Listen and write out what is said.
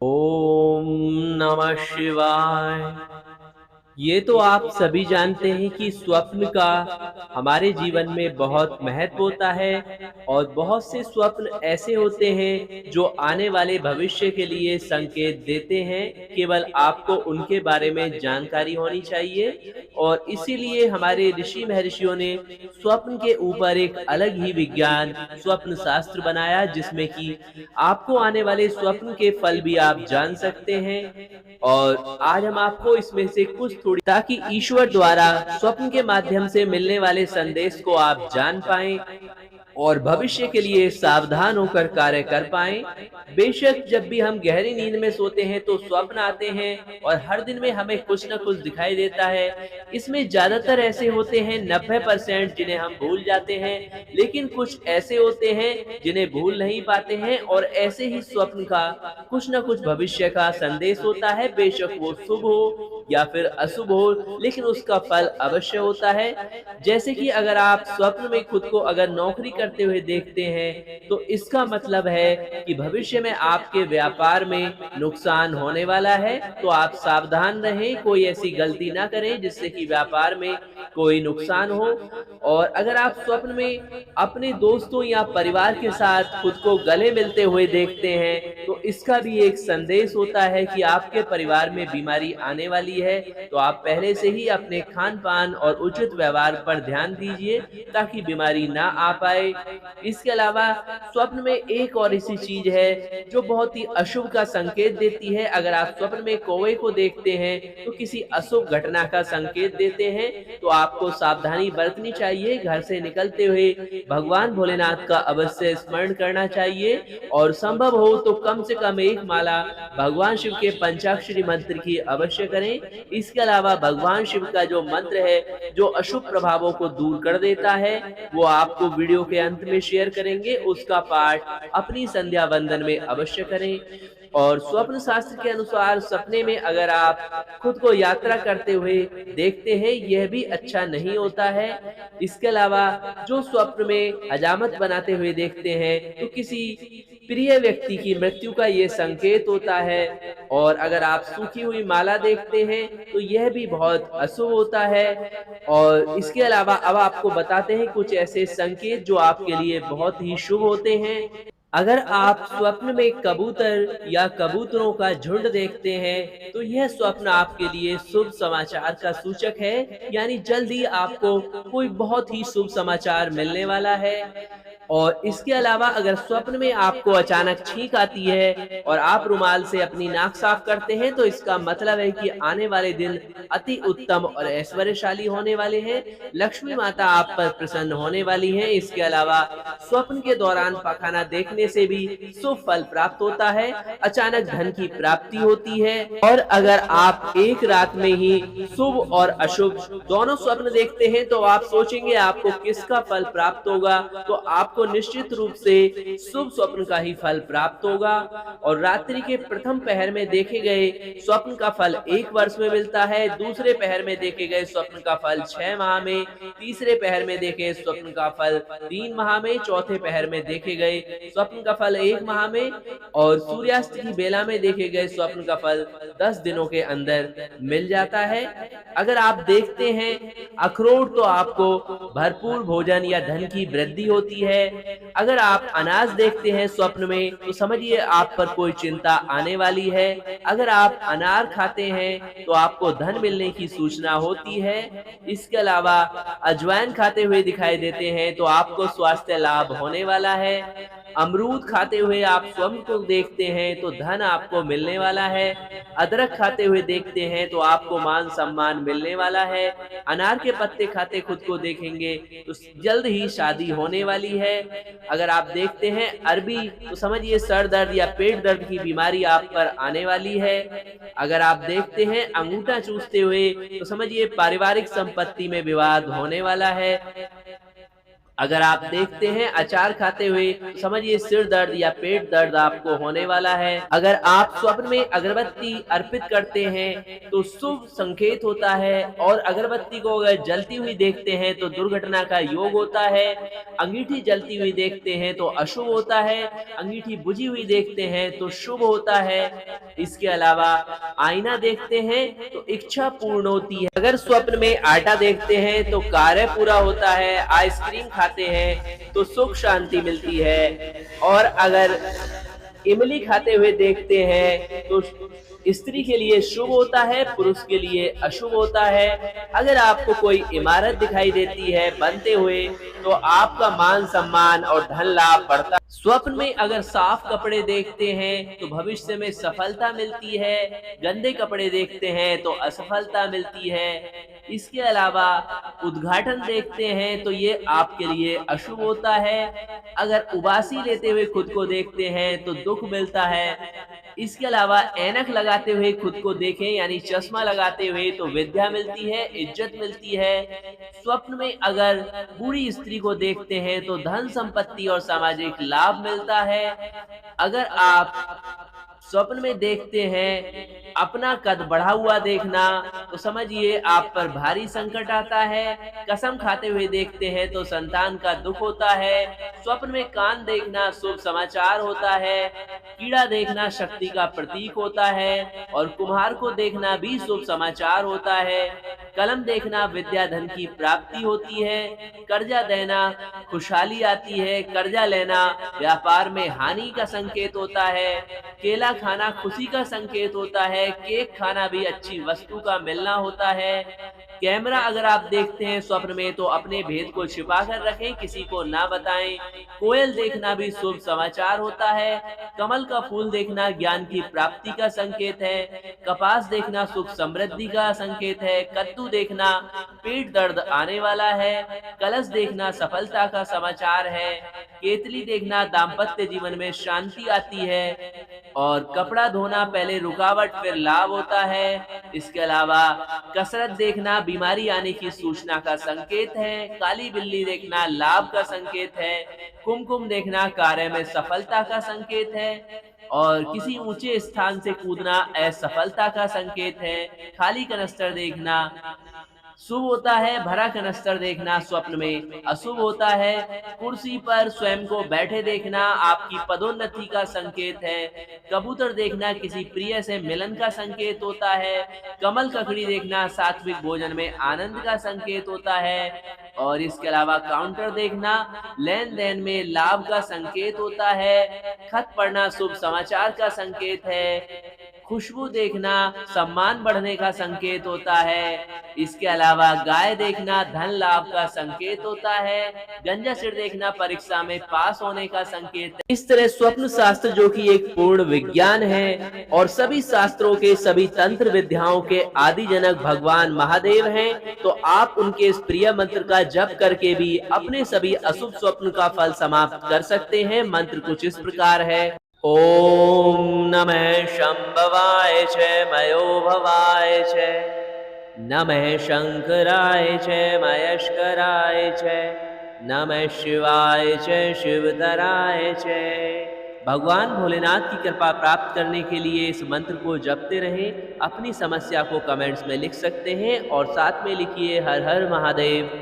ओम नमः शिवाय। ये तो आप सभी जानते हैं कि स्वप्न का हमारे जीवन में बहुत महत्व होता है और बहुत से स्वप्न ऐसे होते हैं जो आने वाले भविष्य के लिए संकेत देते हैं। केवल आपको उनके बारे में जानकारी होनी चाहिए और इसीलिए हमारे ऋषि महर्षियों ने स्वप्न के ऊपर एक अलग ही विज्ञान स्वप्न शास्त्र बनाया, जिसमें कि आपको आने वाले स्वप्न के फल भी आप जान सकते हैं। और आज हम आपको इसमें से कुछ थोड़ी ताकि ईश्वर द्वारा स्वप्न के माध्यम से मिलने वाले संदेश को आप जान पाएं और भविष्य के लिए सावधान होकर कार्य कर पाएं। बेशक जब भी हम गहरी नींद में सोते हैं तो स्वप्न आते हैं और हर दिन में हमें कुछ न कुछ दिखाई देता है। इसमें ज्यादातर ऐसे होते हैं 90% जिन्हें हम भूल जाते हैं, लेकिन कुछ ऐसे होते हैं जिन्हें भूल नहीं पाते हैं। और ऐसे ही स्वप्न का कुछ न कुछ भविष्य का संदेश होता है, बेशक वो शुभ हो या फिर अशुभ हो, लेकिन उसका फल अवश्य होता है। जैसे कि अगर आप स्वप्न में खुद को अगर नौकरी करते हुए देखते हैं तो इसका मतलब है कि भविष्य में आपके व्यापार में नुकसान होने वाला है। तो आप सावधान रहें, कोई ऐसी गलती ना करें जिससे कि व्यापार में कोई नुकसान हो। और अगर आप स्वप्न में अपने दोस्तों या परिवार के साथ खुद को गले मिलते हुए देखते हैं तो इसका भी एक संदेश होता है कि आपके परिवार में बीमारी आने वाली है। तो आप पहले से ही अपने खान पान और उचित व्यवहार पर ध्यान दीजिए ताकि बीमारी ना आ पाए। इसके अलावा स्वप्न में एक और ऐसी चीज है जो बहुत ही अशुभ का संकेत देती है। अगर आप स्वप्न में कौवे को देखते हैं तो किसी अशुभ घटना का संकेत देते हैं। तो आपको सावधानी बरतनी चाहिए, घर से निकलते हुए भगवान भोलेनाथ का अवश्य स्मरण करना चाहिए और संभव हो तो कम से कम एक माला भगवान शिव के पंचाक्षरी मंत्र की अवश्य करें। इसके अलावा भगवान शिव का जो मंत्र है जो अशुभ प्रभावों को दूर कर देता है वो आपको वीडियो के अंत में शेयर करेंगे, उसका पाठ अपनी संध्या वंदन में अवश्य करें। और स्वप्न शास्त्र के अनुसार सपने में अगर आप खुद को यात्रा करते हुए देखते हैं यह भी अच्छा नहीं होता है। इसके अलावा जो स्वप्न में हजामत बनाते हुए देखते हैं तो किसी प्रिय व्यक्ति की मृत्यु का ये संकेत होता है। और अगर आप सूखी हुई माला देखते हैं तो यह भी बहुत अशुभ होता है। और इसके अलावा अब आपको बताते हैं कुछ ऐसे संकेत जो आपके लिए बहुत ही शुभ होते हैं। अगर आप स्वप्न में कबूतर या कबूतरों का झुंड देखते हैं तो यह स्वप्न आपके लिए शुभ समाचार का सूचक है, यानी जल्द ही आपको कोई बहुत ही शुभ समाचार मिलने वाला है। और इसके अलावा अगर स्वप्न में आपको अचानक छींक आती है और आप रुमाल से अपनी नाक साफ करते हैं तो इसका मतलब है कि आने वाले दिन अति उत्तम और ऐश्वर्यशाली होने वाले हैं। लक्ष्मी माता आप पर प्रसन्न होने वाली हैं। इसके अलावा स्वप्न के दौरान पखाना देखने से भी शुभ फल प्राप्त होता है, अचानक धन की प्राप्ति होती है। और अगर आप एक रात में ही शुभ और अशुभ दोनों स्वप्न देखते हैं तो आप सोचेंगे आपको किसका फल प्राप्त होगा, तो आपको निश्चित रूप से शुभ स्वप्न का ही फल प्राप्त होगा। और रात्रि के प्रथम पहर में देखे गए स्वप्न का फल 1 वर्ष में मिलता है, दूसरे पहर में देखे गए स्वप्न का फल 6 माह में, तीसरे पहर में देखे स्वप्न का फल 3 माह में, चौथे पहर में देखे गए स्वप्न का फल 1 माह में और सूर्यास्त की बेला में देखे गए स्वप्न का फल 10 दिनों के अंदर मिल जाता है। अगर आप देखते हैं अखरोट तो आपको भरपूर भोजन या धन की वृद्धि होती है। अगर आप अनाज देखते हैं स्वप्न में तो समझिए आप पर कोई चिंता आने वाली है। अगर आप अनार खाते हैं तो आपको धन मिलने की सूचना होती है। इसके अलावा अजवाइन खाते हुए दिखाई देते हैं तो आपको स्वास्थ्य लाभ होने वाला है। अमरूद खाते हुए आप स्वप्न को देखते हैं तो धन आपको मिलने वाला है। अदरक खाते हुए देखते हैं तो आपको मान सम्मान मिलने वाला है। अनार के पत्ते खाते खुद को देखेंगे तो जल्द ही शादी होने वाली है। अगर आप देखते हैं अरबी तो समझिए सर दर्द या पेट दर्द की बीमारी आप पर आने वाली है। अगर आप देखते हैं अंगूठा चूसते हुए तो समझिए पारिवारिक संपत्ति में विवाद होने वाला है। अगर आप देखते हैं अचार खाते हुए तो समझिए सिर दर्द या पेट दर्द आपको होने वाला है। अगर आप स्वप्न में अगरबत्ती अर्पित करते हैं तो शुभ संकेत होता है, और अगरबत्ती को अगर जलती हुई देखते हैं तो दुर्घटना का योग होता है। अंगीठी जलती हुई देखते हैं तो अशुभ होता है, अंगीठी बुझी हुई देखते हैं तो शुभ होता है। इसके अलावा आईना देखते हैं तो इच्छा पूर्ण होती है। अगर स्वप्न में आटा देखते हैं तो कार्य पूरा होता है। आइसक्रीम खाते हैं तो सुख शांति मिलती है। और अगर इमली खाते हुए देखते हैं तो स्त्री के लिए शुभ होता है, पुरुष के लिए अशुभ होता है। अगर आपको कोई इमारत दिखाई देती है बनते हुए तो आपका मान सम्मान और धन लाभ बढ़ता है। स्वप्न में अगर साफ कपड़े देखते हैं तो भविष्य में सफलता मिलती है, गंदे कपड़े देखते हैं तो असफलता मिलती है। इसके अलावा उद्घाटन देखते हैं तो ये आपके लिए अशुभ होता है। अगर उबासी लेते हुए खुद को देखते हैं तो दुख मिलता है। इसके अलावा ऐनक लगाते हुए खुद को देखें यानी चश्मा लगाते हुए तो विद्या मिलती है, इज्जत मिलती है। स्वप्न में अगर बूढ़ी स्त्री को देखते हैं तो धन संपत्ति और सामाजिक लाभ मिलता है। अगर आप स्वप्न में देखते हैं अपना कद बढ़ा हुआ देखना तो समझिए आप पर भारी संकट आता है। कसम खाते हुए देखते हैं तो संतान का दुख होता है। स्वप्न में कान देखना शुभ समाचार होता है। कीड़ा देखना शक्ति का प्रतीक होता है, और कुम्हार को देखना भी शुभ समाचार होता है। कलम देखना विद्या धन की प्राप्ति होती है। कर्जा देना खुशहाली आती है। कर्जा लेना व्यापार में हानि का संकेत होता है। केला खाना खुशी का संकेत होता है। केक खाना भी अच्छी वस्तु का मिलना होता है। कैमरा अगर आप देखते हैं स्वप्न में तो अपने भेद को छिपा कर रखें, किसी को ना बताएं। कोयल देखना भी शुभ समाचार होता है। कमल का फूल देखना ज्ञान की प्राप्ति का संकेत है। कपास देखना सुख समृद्धि का संकेत है। कद्दू देखना पेट दर्द आने वाला है। कलश देखना सफलता का समाचार है। केतली देखना दाम्पत्य जीवन में शांति आती है। और कपड़ा धोना पहले रुकावट फिर लाभ होता है। इसके अलावा कसरत देखना बीमारी आने की सूचना का संकेत है। काली बिल्ली देखना लाभ का संकेत है। कुमकुम देखना कार्य में सफलता का संकेत है। और किसी ऊंचे स्थान से कूदना असफलता का संकेत है। खाली कनस्तर देखना शुभ होता है। भरा कनस्तर देखना स्वप्न में अशुभ होता है। कुर्सी पर स्वयं को बैठे देखना आपकी पदोन्नति का संकेत है। कबूतर देखना किसी प्रिय से मिलन का संकेत होता है। कमल ककड़ी देखना सात्विक भोजन में आनंद का संकेत होता है। और इसके अलावा काउंटर देखना लेन देन में लाभ का संकेत होता है। खत पढ़ना शुभ समाचार का संकेत है। खुशबू देखना सम्मान बढ़ने का संकेत होता है। इसके अलावा गाय देखना धन लाभ का संकेत होता है। गंजा सिर देखना परीक्षा में पास होने का संकेत है। इस तरह स्वप्न शास्त्र, जो कि एक पूर्ण विज्ञान है और सभी शास्त्रों के सभी तंत्र विद्याओं के आदि जनक भगवान महादेव हैं, तो आप उनके इस प्रिय मंत्र का जप करके भी अपने सभी अशुभ स्वप्न का फल समाप्त कर सकते हैं। मंत्र कुछ इस प्रकार है। ओम नमः शंभवाय च मयो भवाय च, नमः शंकराय च मयस्कराय च, नमः शिवाय च शिवतराय च। भगवान भोलेनाथ की कृपा प्राप्त करने के लिए इस मंत्र को जपते रहें। अपनी समस्या को कमेंट्स में लिख सकते हैं और साथ में लिखिए हर हर महादेव।